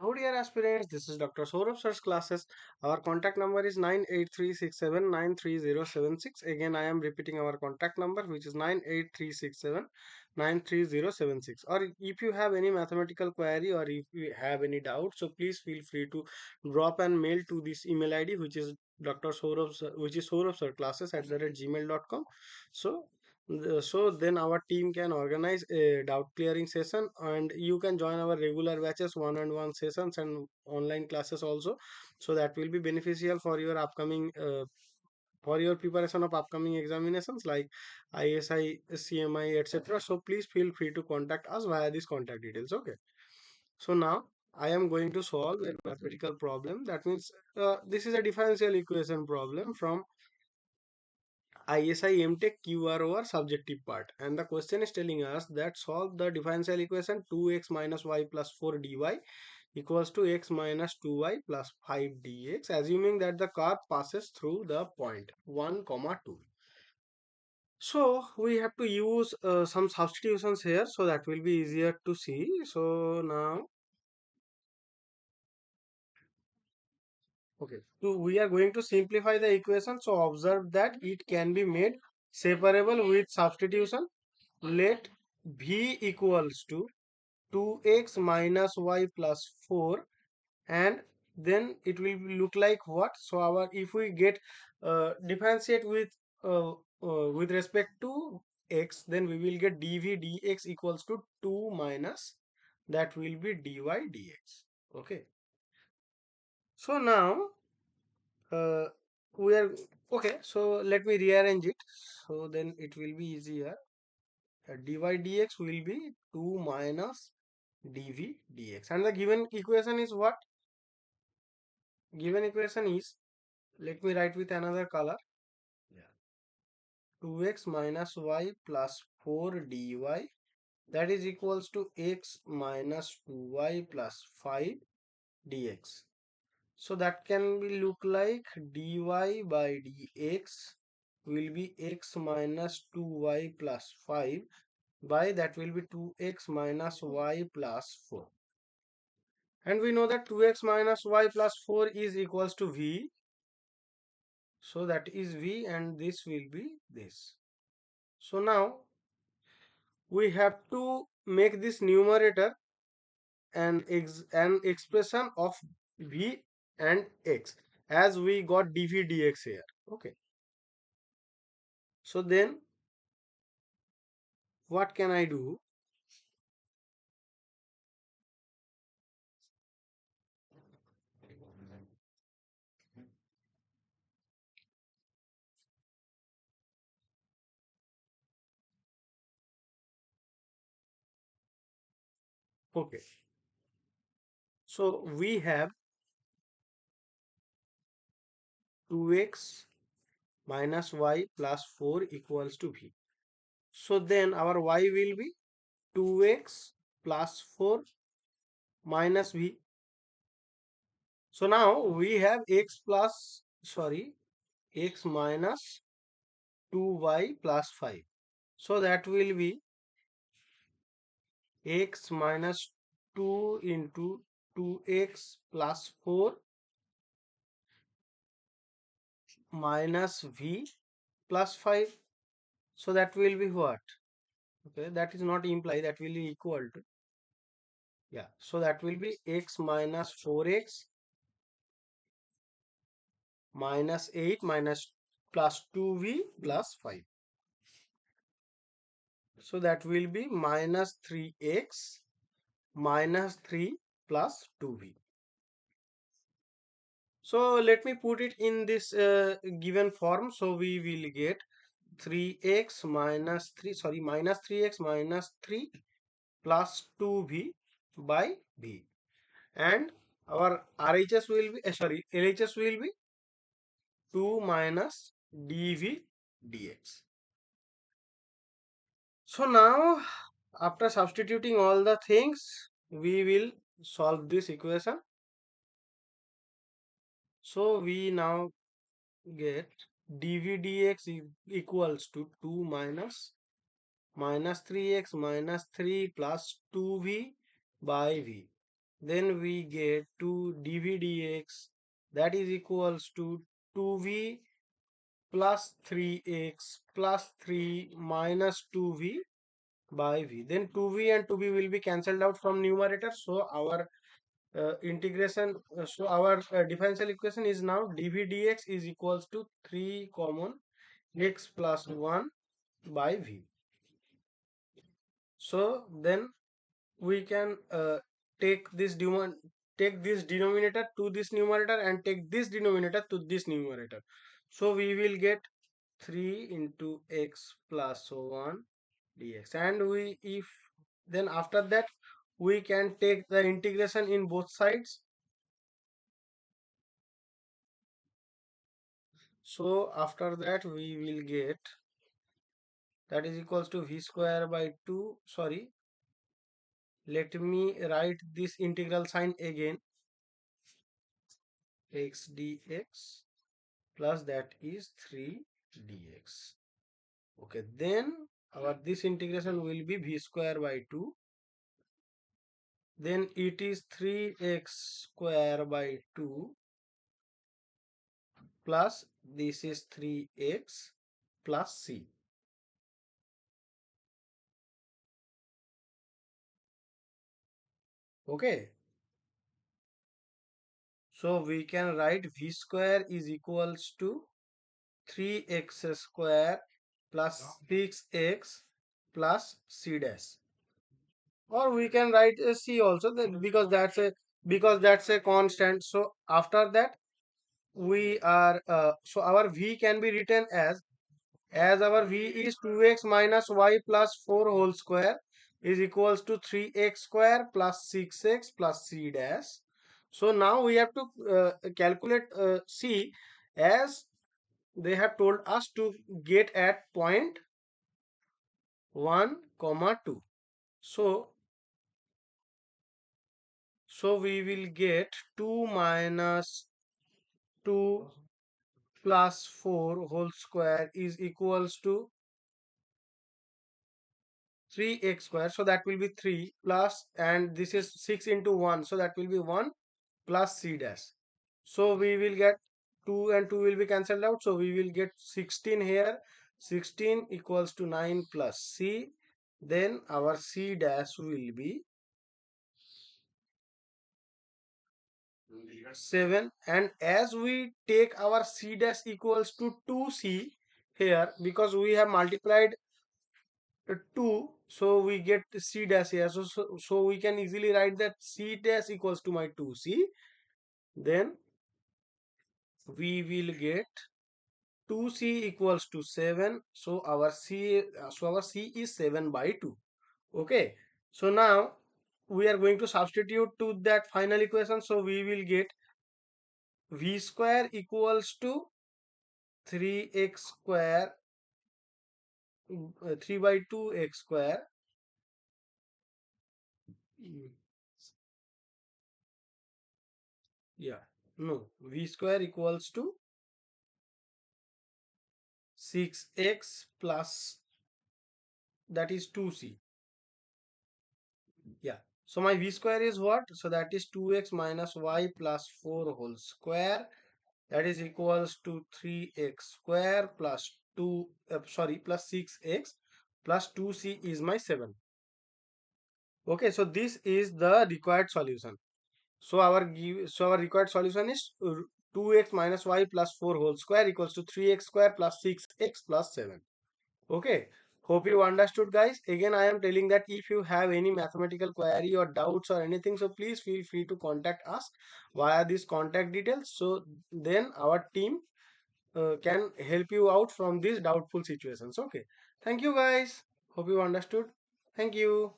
Hello dear aspirants, this is Dr. Saurabh Sir's classes. Our contact number is 98367930076. Again, I am repeating our contact number, which is 98367930076. Or if you have any mathematical query or if you have any doubt, so please feel free to drop an mail to this email ID, which is Dr. Saurabh, which is Saurabh Sir classes at gmail.com. So so then our team can organize a doubt clearing session and you can join our regular batches, one-on-one sessions and online classes also. So that will be beneficial for your upcoming for your preparation of upcoming examinations like ISI, CMI, etc. So please feel free to contact us via these contact details. Okay. So now I am going to solve a mathematical problem. That means this is a differential equation problem from ISI MTECH QROR subjective part, and the question is telling us that solve the differential equation 2x minus y plus 4 dy equals to x minus 2y plus 5 dx, assuming that the curve passes through the point 1 comma 2. So we have to use some substitutions here, so that will be easier to see. So now, okay, so we are going to simplify the equation. So observe that it can be made separable with substitution. Let v equals to 2x minus y plus 4, and then it will look like what? So our, if we get differentiate with respect to x, then we will get dv dx equals to 2 minus, that will be dy dx. Okay, so now uh, we are okay, so let me rearrange it, so then it will be easier. Dy dx will be 2 minus dv dx, and the given equation is what? Given equation is, let me write with another color. Yeah. 2x minus y plus 4 dy, that is equals to x minus 2y plus 5 dx. So that can be look like dy by dx will be x minus 2y plus 5 by, that will be 2x minus y plus 4. And we know that 2x minus y plus 4 is equals to v. So that is v, and this will be this. So now we have to make this numerator an expression of v and x, as we got dv dx here. Okay. So then what can I do? Okay. So we have 2x minus y plus 4 equals to v. So then our y will be 2x plus 4 minus v. So now we have x minus 2y plus 5. So that will be x minus 2 into 2x plus 4 minus v plus 5. So that will be what? Okay, that is not imply, that will be equal to, yeah, so that will be x minus 4x minus 8 minus plus 2v plus 5. So that will be minus 3x minus 3 plus 2v. So let me put it in this given form. So we will get 3x minus 3, sorry, minus 3x minus 3 plus 2v by v. And our RHS will be, LHS will be 2 minus dv dx. So now, after substituting all the things, we will solve this equation. So we now get dv dx equals to 2 minus 3x minus 3 plus 2v by v. then we get 2 dv dx, that is equals to 2v plus 3x plus 3 minus 2v by v. Then 2v and 2v will be cancelled out from numerator. So our differential equation is now dv dx is equals to 3 common x plus 1 by v. So then we can take this denominator to this numerator and take this denominator to this numerator. So we will get 3 into x plus 1 dx, and we if then after that we can take the integration in both sides. So after that we will get that is equals to v square by 2, sorry, let me write this integral sign again, x dx plus that is 3 dx. Okay, then our this integration will be v square by 2, then it is 3x square by 2 plus this is 3x plus c. Okay, so we can write v square is equals to 3x square plus 6x plus c dash, or we can write a c also, then because that's a constant. So after that we are so our v can be written as our v is 2x minus y plus 4 whole square is equals to 3x square plus 6x plus c dash. So now we have to calculate c, as they have told us to get at point 1 comma 2. So we will get 2 minus 2 plus 4 whole square is equals to 3x square, so that will be 3 plus, and this is 6 into 1, so that will be 1 plus c dash. So we will get 2 and 2 will be cancelled out, so we will get 16 here. 16 equals to 9 plus c, then our c dash will be 7, and as we take our c dash equals to 2c here, because we have multiplied 2, so we get c dash here. So we can easily write that c dash equals to my 2c. Then we will get 2c equals to 7. So our c is 7 by 2. Okay. So now we are going to substitute to that final equation. So we will get v square equals to 3x square 3 by 2 x square. Mm, yeah, no, v square equals to 6x plus that is 2c. Yeah, so my v square is what? So that is 2x minus y plus 4 whole square, that is equals to 3x square plus 2 sorry plus 6x plus 2c is my 7. Okay, so this is the required solution. So our required solution is 2x minus y plus 4 whole square equals to 3x square plus 6x plus 7. Okay, hope you understood, guys. Again, I am telling that if you have any mathematical query or doubts or anything, so please feel free to contact us via this contact details. So then our team can help you out from these doubtful situations. Okay, thank you, guys. Hope you understood. Thank you.